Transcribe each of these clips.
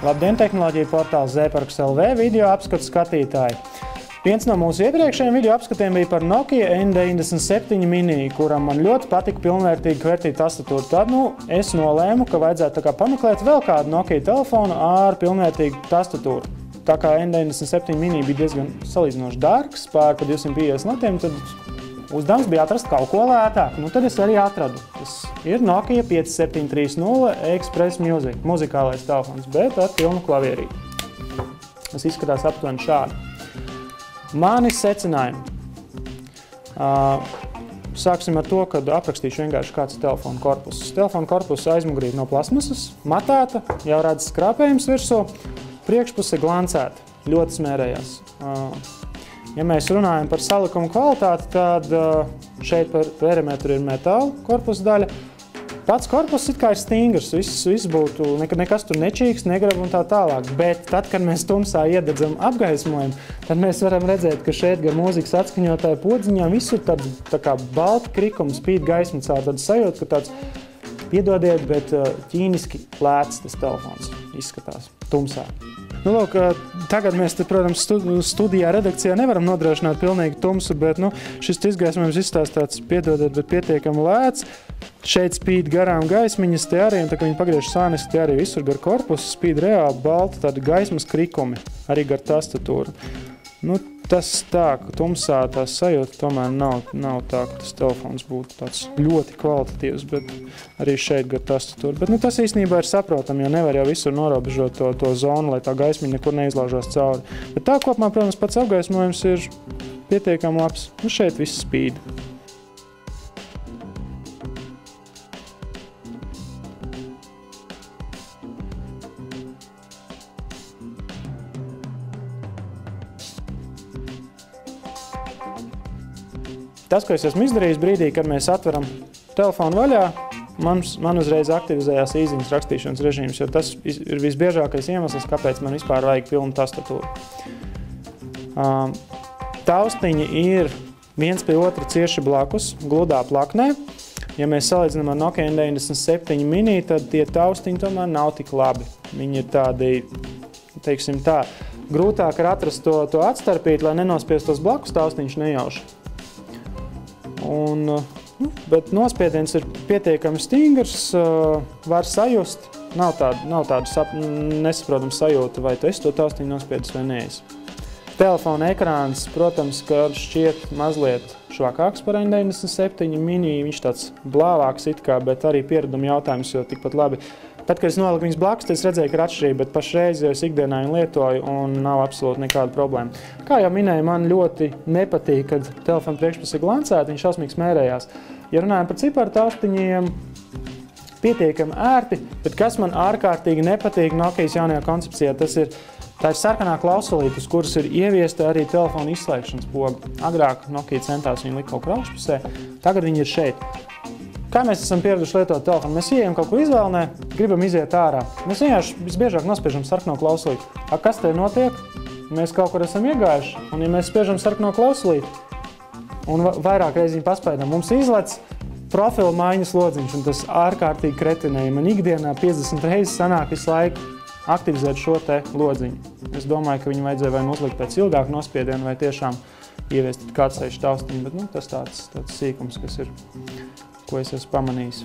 Labdien, tehnoloģija portāls Zēparks LV video apskatu skatītāji. Viens no mūsu iepriekšējiem video apskatiem bija par Nokia N97 Mini, kuram man ļoti patika pilnvērtīgi QWERTY tastatūra. Tad es nolēmu, ka vajadzētu pameklēt vēl kādu Nokia telefonu ar pilnvērtīgu tastatūru. Tā kā N97 Mini bija diezgan salīdzinoši dārgs, pār pa 250 latiem, tad uzdevums bija atrast kaut ko lētāk. Tad es arī atradu. Tas ir Nokia 5730 Express Music, muzikālais telefons, bet ar pilnu klavierīti. Tas izskatās aptuveni šādi. Mani secinājumi. Sāksim ar to, kad aprakstīšu vienkārši kāds telefona korpuss. Telefona korpuss aizmugurīt no plasmasas, matēta, jau redz skrāpējums virsū, priekšpuse glancēta, ļoti smērējās. Ja mēs runājam par salikumu kvalitāti, tad šeit par perimetru ir metāla korpusa daļa. Pats korpus it kā ir stingrs, viss būtu, nekas tur nečīks, negrab un tā tālāk. Bet tad, kad mēs tumsā iededzam apgaismojumu, tad mēs varam redzēt, ka šeit gar mūzikas atskaņotāju podziņām visur tā kā balti krikumi spīd gaismu caur tādu sajūtu, ka tāds, piedodiet, bet ķīniski lēts tas telefons izskatās tumsā. Lūk, tagad mēs, protams, studijā, redakcijā nevaram nodrošināt pilnīgi tumsu, bet šis izgaismojums izstāsta tāds, piedodiet, bet pietiekami lēts. Šeit spīd garām gaismiņas, te arī, un tā kā viņi pagriež sāniski, te arī visur gar korpusu spīd reāli balti tādi gaismas krikumi, arī gar tastatūru. Tas tā, ka tumsā tās sajūta tomēr nav tā, ka tas telefons būtu tāds ļoti kvalitatīvs, bet arī šeit gar tastatūru. Bet tas īstenībā ir saprotami, jo nevar jau visur norobežot to zonu, lai tā gaismiņa nekur neizlāžās cauri. Bet tā kopumā, protams, pats apgaismojums ir pietiekami labs. Šeit viss spīd. Tas, ko es esmu izdarījis brīdī, kad mēs atveram telefonu vaļā, man uzreiz aktivizējās īziņas rakstīšanas režīms, jo tas ir visbiežākais iemesls, kāpēc man vispār vajag pilnu tastatūru. Taustiņi ir viens pie otra cieši blakus, gludā plaknē. Ja mēs salīdzinām ar Nokia N97 Mini, tad tie taustiņi tomēr nav tik labi. Viņi ir tādi, teiksim tā, grūtāk ir atrast to atstarpīt, lai nenospiestos blakus taustiņš nejauši. Bet nospiediens ir pietiekami stingrs, var sajust, nav tāda nesaprotama sajūta, vai tu esi to taustiņu nospiedis vai neesi. Telefona ekrāns, protams, ka šķiet mazliet švakāks par N97 Mini, viņš tāds blāvāks it kā, bet arī piereduma jautājums, jo tikpat labi. Tad, kad es noliku viņas blakus, es redzēju, ka ir atšķirība, bet pašreiz jau es ikdienā viņu lietoju un nav absolūti nekāda problēma. Kā jau minēju, man ļoti nepatīk, kad telefona priekšpuse ir glancēta, viņš šausmīgi smērējās. Ja runājam par ciparu taustiņiem, pietiekami ērti, bet kas man ārkārtīgi nepatīk Nokijas jaunajā koncepcijā, tā ir sarkanā klausulīte, uz kuras ir ieviesta arī telefona izslēgšanas poga. Agrāk Nokia centās viņu likt kaut kur augšpusē, tagad viņi ir šeit. Kā mēs esam pieraduši lietot telefonu? Mēs ieejam kaut kur izvēlnē, gribam iziet ārā. Mēs vienkārši visbiežāk nospiežam sarkano klausulīti. Kas te notiek? Mēs kaut kur esam iegājuši, un ja mēs spiežam sarkano klausulīti, un vairāk reizi viņu paspaidām, mums izlec profilu maiņas lodziņš, un tas ārkārtīgi kretinēja. Man ikdienā 50 reizes sanāk visu laiku aktivizēt šo te lodziņu. Es domāju, ka viņu vajadzēja vai uzlikt pēc ilgāk nospiedienu, vai tiešām ieviest kāds seišu taustiņu, bet tas tāds sīkums, kas ir, ko es esmu pamanījis.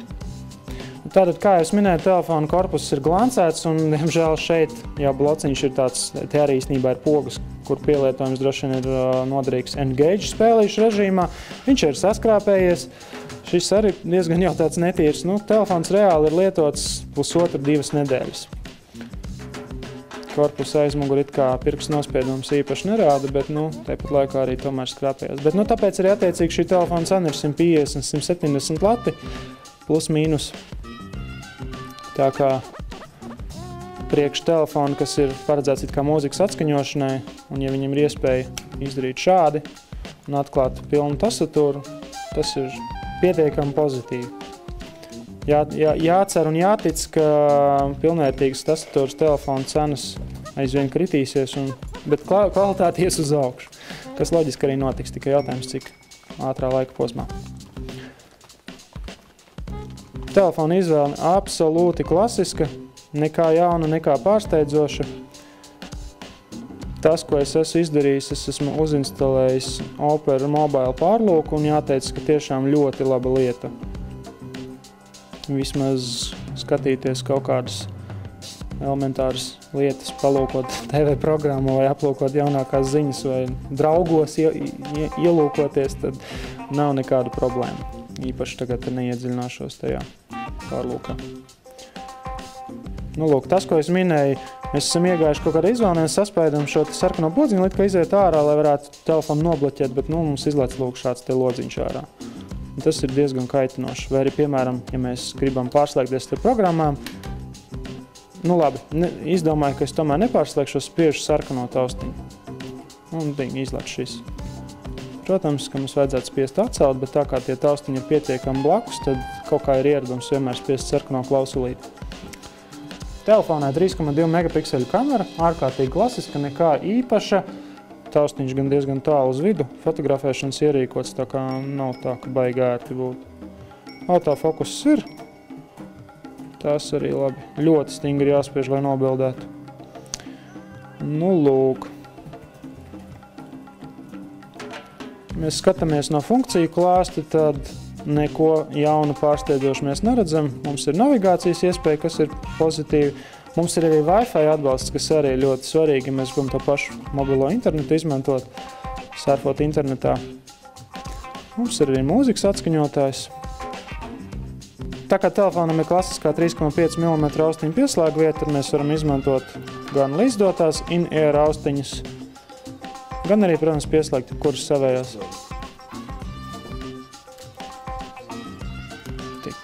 Tātad, kā es minēju, telefona korpuss ir glancēts, un, diemžēl, šeit jau blociņš ir tāds, te arī īstenībā ir pogas, kur pielietojums droši vien ir noderīgs Engage spēlīšu režīmā. Viņš ir saskrāpējies. Šis arī diezgan jau tāds netīrs. Telefons reāli ir lietots 1,5–2 nedēļas. Korpusa aizmuguri it kā pirksts nospiedums īpaši nerāda, bet, tāpat laikā arī tomēr skrāpējās. Bet, tāpēc arī attiecīgi šī telefona cena ir 150–170 lati, plus mīnus. Tā kā priekš telefonu, kas ir paredzēts it kā mūzikas atskaņošanai, un ja viņam ir iespēja izdarīt šādi un atklāt pilnu tastatūru, tas ir pietiekami pozitīvi. Jācer un jātic, ka pilnvērtīgas tastatūras telefona cenas aizvien kritīsies, bet kvalitāte ies uz augšu, kas loģiski arī notiks, tikai jautājums, cik ātrā laika posmā. Telefona izvēle absolūti klasiska, nekā jauna, nekā pārsteidzoša. Tas, ko es esmu izdarījis, es esmu uzinstalējis Opera mobile pārlūku un jāteic, ka tiešām ļoti laba lieta. Vismaz skatīties kaut kādas elementāras lietas, palūkot TV programmu vai aplūkot jaunākās ziņas vai draugos ielūkoties, tad nav nekāda problēma. Īpaši tagad neiedziļināšos tajā pārlūkā. Nu, lūk, tas, ko es minēju, mēs esam iegājuši kaut kādā izvēlē, saspēdam šo sarkano podziņu, līdz, ka iziet ārā, lai varētu telefonu nobloķēt, bet mums izlaic lūk šāds te lodziņš ārā. Un tas ir diezgan kaitinoši. Vai arī, piemēram, ja mēs gribam pārslēgties ar programmām, nu labi, izdomāju, ka es tomēr nepārslēgšos, spiežu sarkano taustiņu. Un izlaic šis. Protams, ka mums vajadzētu spiest atcelt, bet tā kā tie taustiņi ir pietiekami blakus, tad kaut kā ir ieradums vienmēr spiest sarkano klausulīti. Telefonā 3,2 megapikseļu kamera, ārkārtīgi klasiska, nekā īpaša. Taustiņš gan diezgan tālu uz vidu, fotografēšanas ierīkots, tā kā nav tā, ka baigi ērti būtu. Autofokus ir, tās arī labi. Ļoti stingri jāspiež, lai nobildētu. Nu, lūk. Mēs skatāmies no funkciju klāsta, tad neko jaunu pārsteidzošu mēs neredzam. Mums ir navigācijas iespēja, kas ir pozitīvi. Mums ir arī Wi-Fi atbalsts, kas arī ir ļoti svarīgi, ja mēs gribam to pašu mobilo internetu izmantot, surfot internetā. Mums ir arī mūzikas atskaņotājs. Tā kā telefonam ir klasiskā 3,5 mm austiņu pieslēgvieta, tad mēs varam izmantot gan līdzdotās in-ear austiņas, gan arī, protams, pieslēgt kuras savējās. Tik.